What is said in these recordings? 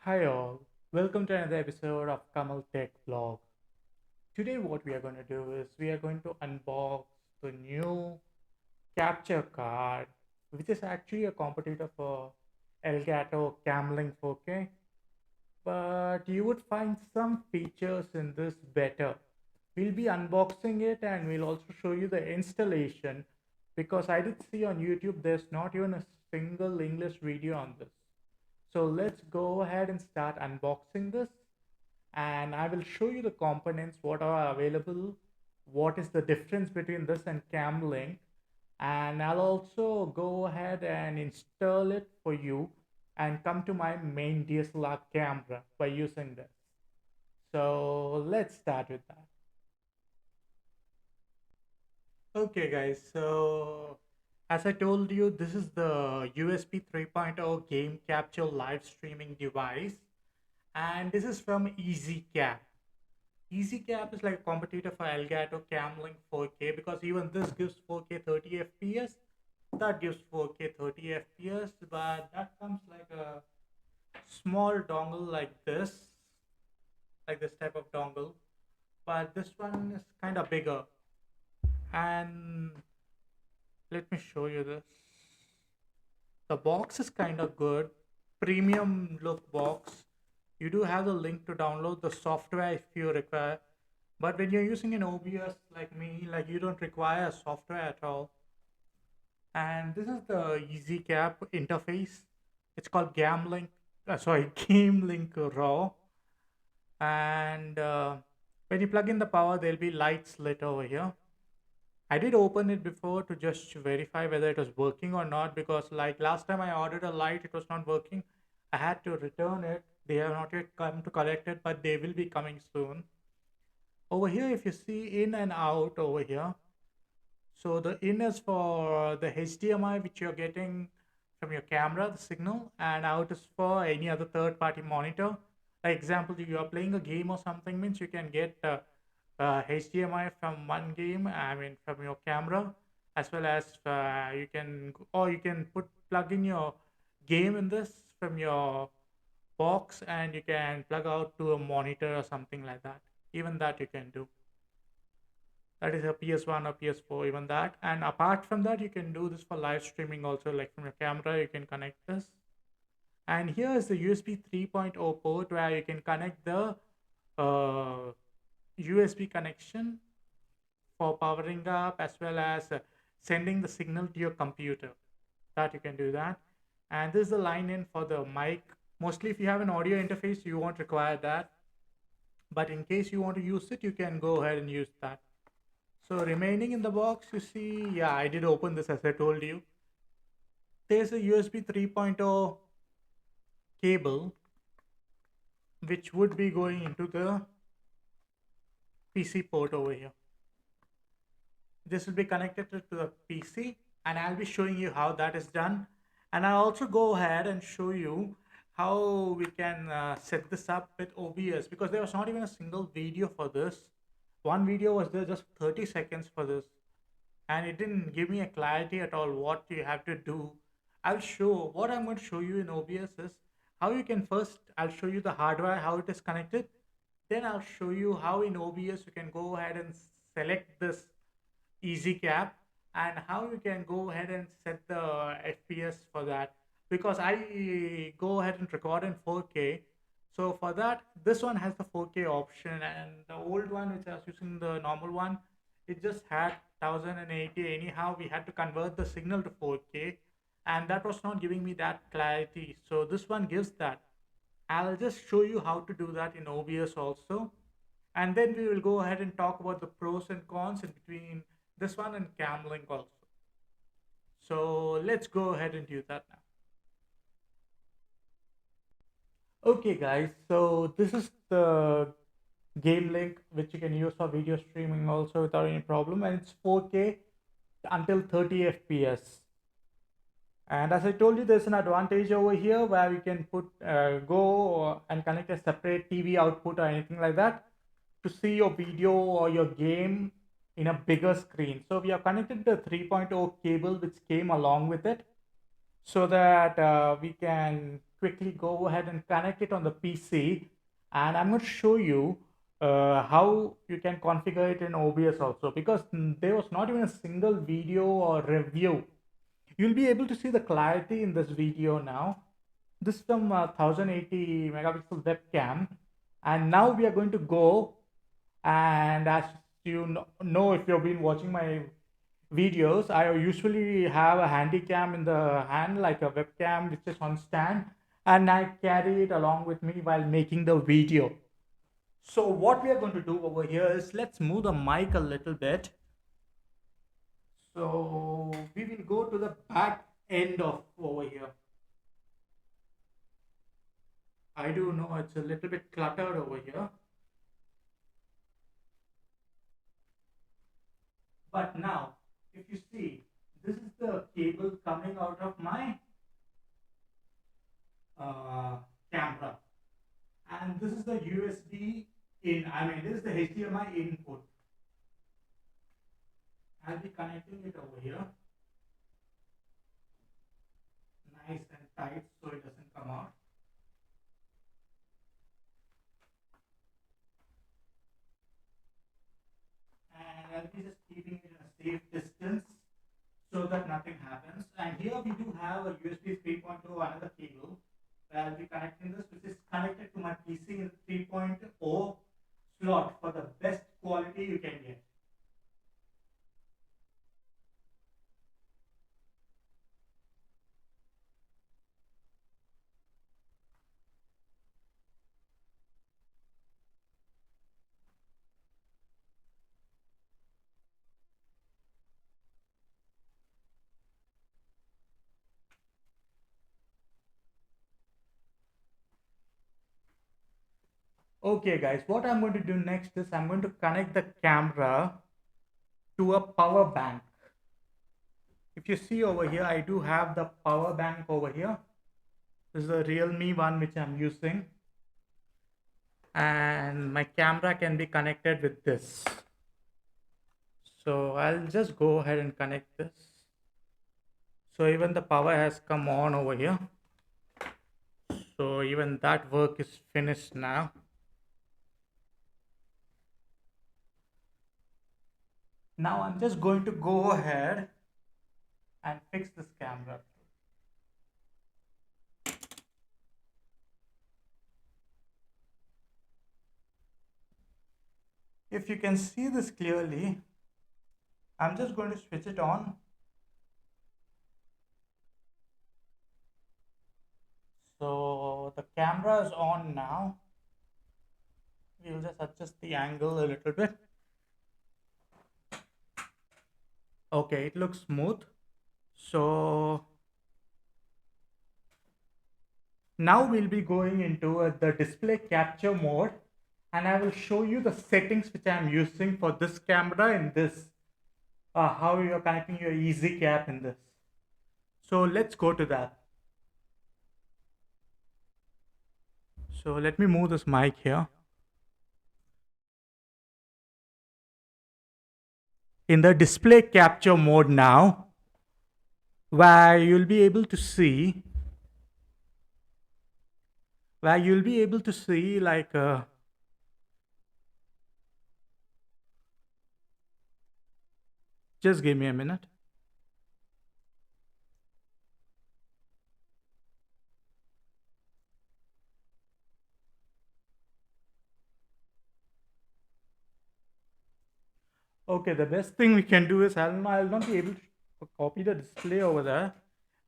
Hi all, welcome to another episode of kamaltechvlog. Today what we are going to do is we are going to unbox the new capture card, which is actually a competitor for Elgato Camlink 4K, but you would find some features in this better. We'll be unboxing it and we'll also show you the installation because I did see on YouTube there's not even a single English video on this. So let's go ahead and start unboxing this and I will show you the components, what are available, what is the difference between this and Camlink, and I'll also go ahead and install it for you and come to my main DSLR camera by using this. So let's start with that. Okay guys, so as I told you, this is the USB 3.0 game capture live streaming device and this is from ezcap. ezcap is like a competitor for Elgato Camlink 4K because even this gives 4K 30 fps, that gives 4K 30 fps, but that comes like a small dongle like this type of dongle, but this one is kind of bigger. And let me show you this. The box is kind of good, premium look box. You do have the link to download the software if you require, but when you're using an OBS like me, like you don't require software at all. And this is the ezcap interface. It's called Gamlink, Game Link Raw. And when you plug in the power, there'll be lights lit over here. I did open it before to just verify whether it was working or not because like last time I ordered a light, it was not working. I had to return it. They have not yet come to collect it, but they will be coming soon. Over here, if you see in and out over here, so the in is for the HDMI which you're getting from your camera, the signal, and out is for any other third-party monitor. Like example, if you are playing a game or something, means you can get HDMI from one game, I mean from your camera, as well as you can plug in your game in this from your box, and you can plug out to a monitor or something like that. Even that you can do. That is a PS1 or PS4, even that. And apart from that, you can do this for live streaming also, like from your camera, you can connect this. And here is the USB 3.0 port where you can connect the USB connection for powering up as well as sending the signal to your computer. That you can do that. And this is the line in for the mic. Mostly if you have an audio interface, you won't require that. But in case you want to use it, you can go ahead and use that. So remaining in the box, you see, yeah, I did open this as I told you. There's a USB 3.0 cable, which would be going into the PC port over here. This will be connected to the PC and I'll be showing you how that is done. And I'll also go ahead and show you how we can set this up with OBS because there was not even a single video for this. One video was there just 30 seconds for this and it didn't give me a clarity at all what you have to do. I'll show what I'm going to show you in OBS is how you can first, I'll show you the hardware, how it is connected. Then I'll show you how in OBS you can go ahead and select this ezcap and how you can go ahead and set the FPS for that because I go ahead and record in 4K. So for that, this one has the 4K option and the old one which I was using, the normal one, it just had 1080. Anyhow, we had to convert the signal to 4K and that was not giving me that clarity. So this one gives that. I'll just show you how to do that in OBS also. And then we will go ahead and talk about the pros and cons in between this one and Camlink also. So let's go ahead and do that now. Okay guys, so this is the game link which you can use for video streaming also without any problem, and it's 4K until 30 FPS. And as I told you, there's an advantage over here where we can go and connect a separate TV output or anything like that to see your video or your game in a bigger screen. So we have connected the 3.0 cable which came along with it so that we can quickly go ahead and connect it on the PC, and I'm going to show you how you can configure it in OBS also, because there was not even a single video or review. You'll be able to see the clarity in this video now. This is from 1080 megapixel webcam, and now we are going to go, and as you know, if you've been watching my videos, I usually have a handy cam in the hand, like a webcam which is on stand, and I carry it along with me while making the video. So what we are going to do over here is, let's move the mic a little bit. So we will go to the back end of over here. I do know it's a little bit cluttered over here, but now if you see, this is the cable coming out of my uh, camera, and this is the USB in, I mean, this is the HDMI input. I'll be connecting it over here, nice and tight so it doesn't come out. And I'll be just keeping it in a safe distance so that nothing happens. And here we do have a USB 3.0, another cable, where I'll be connecting this, which is connected to my PC in 3.0 slot for the best quality you can get. Okay guys, what I'm going to do next is I'm going to connect the camera to a power bank. If you see over here, I do have the power bank over here. This is a Realme one which I'm using, and my camera can be connected with this. So I'll just go ahead and connect this. So even the power has come on over here. So even that work is finished now. Now I'm just going to go ahead and fix this camera. If you can see this clearly, I'm just going to switch it on. So the camera is on now. We'll just adjust the angle a little bit. Okay, it looks smooth. So now we'll be going into the display capture mode, and I will show you the settings which I'm using for this camera in this, how you're connecting your ezcap in this. So let's go to that. So let me move this mic here. In the display capture mode now, where you'll be able to see like just give me a minute. Okay, the best thing we can do is, I'll not be able to copy the display over there.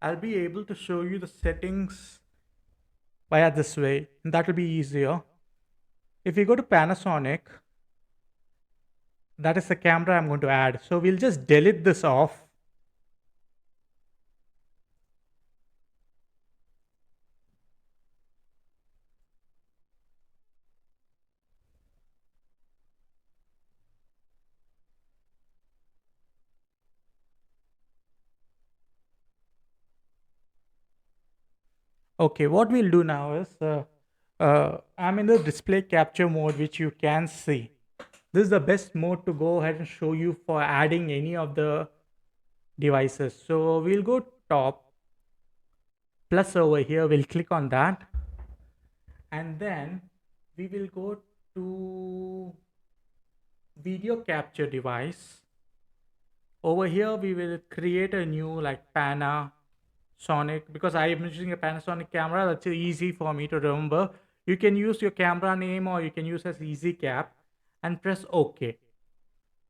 I'll be able to show you the settings via this way. That will be easier. If we go to Panasonic, that is the camera I'm going to add. So we'll just delete this off. Okay, what we'll do now is, I'm in the display capture mode, which you can see. This is the best mode to go ahead and show you for adding any of the devices. So we'll go top, plus over here. We'll click on that, and then we will go to video capture device. Over here we will create a new like Panasonic, because I am using a Panasonic camera. That's easy for me to remember. You can use your camera name or you can use as ezcap and press OK.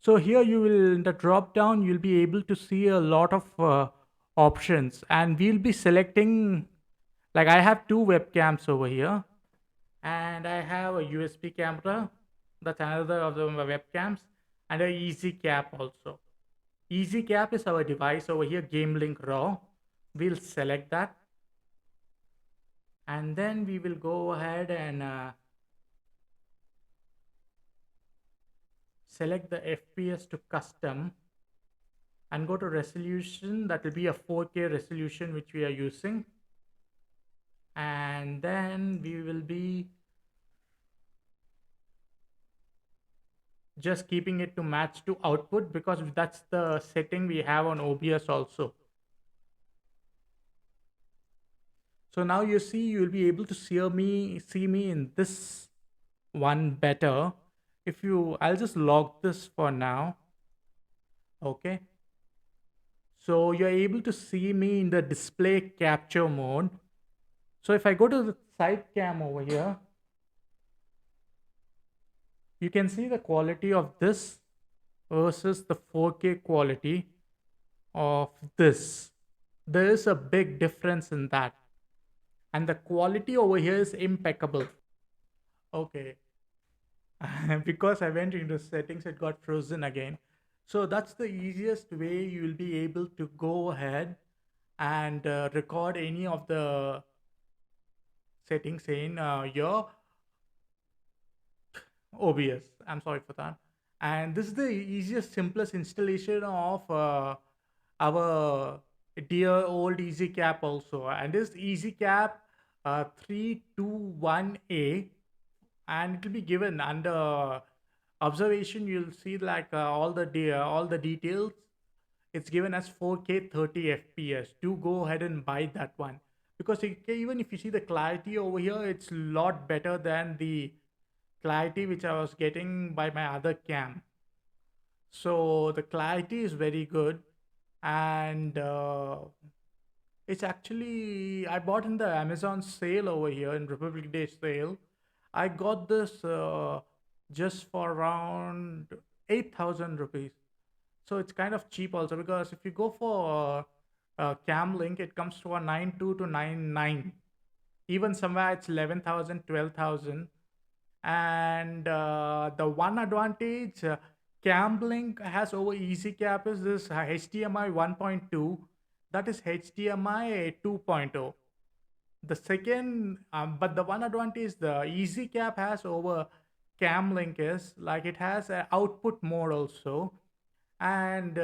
So here you will, in the drop down, you'll be able to see a lot of options, and we'll be selecting, like I have two webcams over here, and I have a USB camera. That's another of the webcams, and a easy cap also. Easy cap is our device over here, Game Link Raw. We'll select that, and then we will go ahead and select the FPS to custom and go to resolution. That will be a 4K resolution which we are using, and then we will be just keeping it to match to output, because that's the setting we have on OBS also. So now you see, you'll be able to see me in this one better. If you, I'll just log this for now. Okay. So you're able to see me in the display capture mode. So if I go to the side cam over here, you can see the quality of this versus the 4K quality of this. There is a big difference in that. And the quality over here is impeccable. Okay. Because I went into settings, it got frozen again. So that's the easiest way you will be able to go ahead and record any of the settings in your OBS. I'm sorry for that. And this is the easiest, simplest installation of our dear old EasyCap also. And this EasyCap 321A, and it will be given under observation. You'll see like all the details. It's given as 4K 30 FPS. Do go ahead and buy that one, because even if you see the clarity over here, it's a lot better than the clarity which I was getting by my other cam. So the clarity is very good, and it's actually, I bought in the Amazon sale over here in Republic Day sale. I got this just for around 8,000 rupees. So it's kind of cheap also, because if you go for Cam Link, it comes to a 92 to 99. Even somewhere it's 11,000, 12,000. And the one advantage CamLink has over EasyCap is this HDMI 1.2, that is HDMI 2.0. The second, but the one advantage the EasyCap has over CamLink is like it has an output mode also, and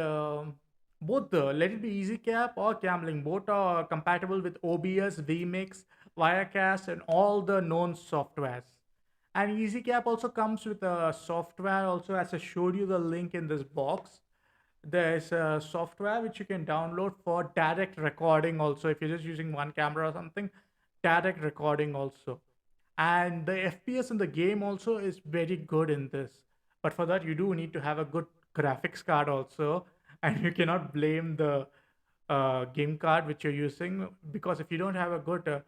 both the let it be EasyCap or CamLink, both are compatible with OBS, vMix, Wirecast, and all the known softwares. And EasyCap also comes with a software also, as I showed you the link in this box. There's a software which you can download for direct recording also, if you're just using one camera or something, direct recording also. And the FPS in the game also is very good in this. But for that, you do need to have a good graphics card also, and you cannot blame the game card which you're using, because if you don't have a good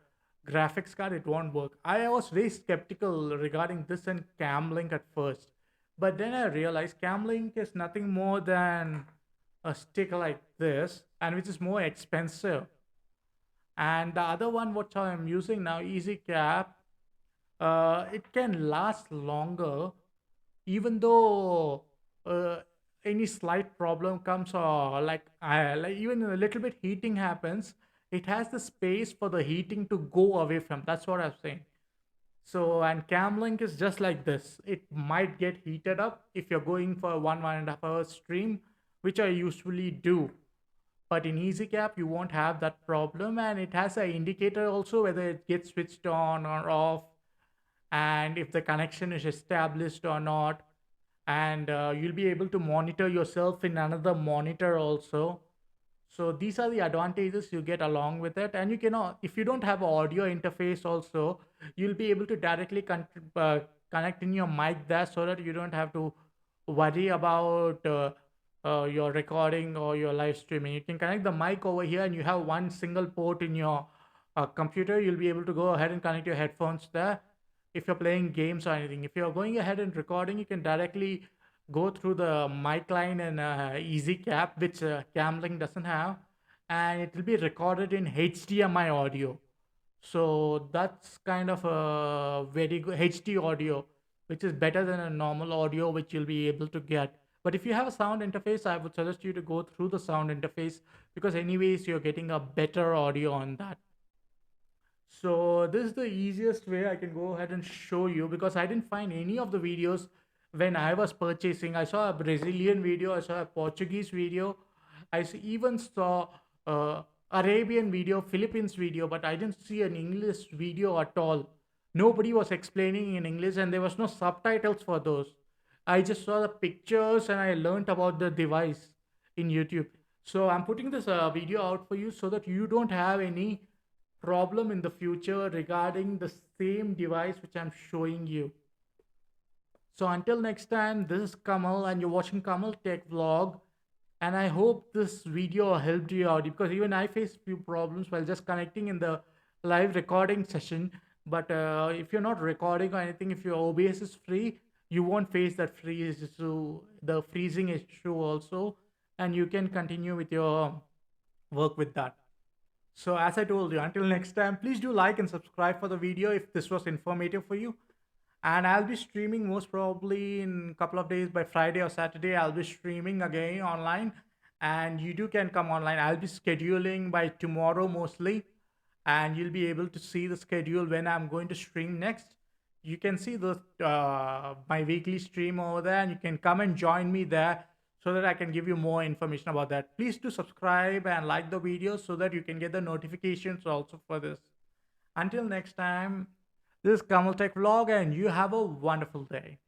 graphics card, it won't work. I was very skeptical regarding this and Camlink at first, but then I realized Camlink is nothing more than a stick like this, and which is more expensive. And the other one, what I'm using now, EasyCap, it can last longer, even though any slight problem comes, or like even a little bit heating happens, it has the space for the heating to go away from. That's what I'm saying. So, and Camlink is just like this. It might get heated up if you're going for a 1.5 hour stream, which I usually do. But in EasyCap, you won't have that problem, and it has an indicator also whether it gets switched on or off, and if the connection is established or not. And you'll be able to monitor yourself in another monitor also. So these are the advantages you get along with it. And you cannot, if you don't have an audio interface also, you'll be able to directly connect in your mic there, so that you don't have to worry about your recording or your live streaming. You can connect the mic over here, and you have one single port in your computer. You'll be able to go ahead and connect your headphones there. If you're playing games or anything, if you're going ahead and recording, you can directly go through the mic line and ezcap, which camlink doesn't have, and it will be recorded in hdmi audio. So that's kind of a very good HD audio, which is better than a normal audio, which you'll be able to get. But if you have a sound interface, I would suggest you to go through the sound interface, because anyways you're getting a better audio on that. So this is the easiest way I can go ahead and show you, because I didn't find any of the videos when I was purchasing. I saw a Brazilian video, I saw a Portuguese video, even saw Arabian video, Philippines video, but I didn't see an English video at all. Nobody was explaining in English, and there was no subtitles for those. I just saw the pictures and I learned about the device in YouTube. So I'm putting this video out for you so that you don't have any problem in the future regarding the same device which I'm showing you. So until next time, this is Kamal and you're watching Kamal Tech Vlog. And I hope this video helped you out, because even I faced few problems while just connecting in the live recording session. But if you're not recording or anything, if your OBS is free, you won't face that freeze issue, the freezing issue also, and you can continue with your work with that. So as I told you, until next time, please do like and subscribe for the video if this was informative for you. And I'll be streaming most probably in a couple of days, by Friday or Saturday. I'll be streaming again online, and you do can come online. I'll be scheduling by tomorrow mostly, and you'll be able to see the schedule when I'm going to stream next. You can see the my weekly stream over there, and you can come and join me there, so that I can give you more information about that. Please do subscribe and like the video so that you can get the notifications also for this. Until next time, this is Kamal Tech Vlog, and you have a wonderful day.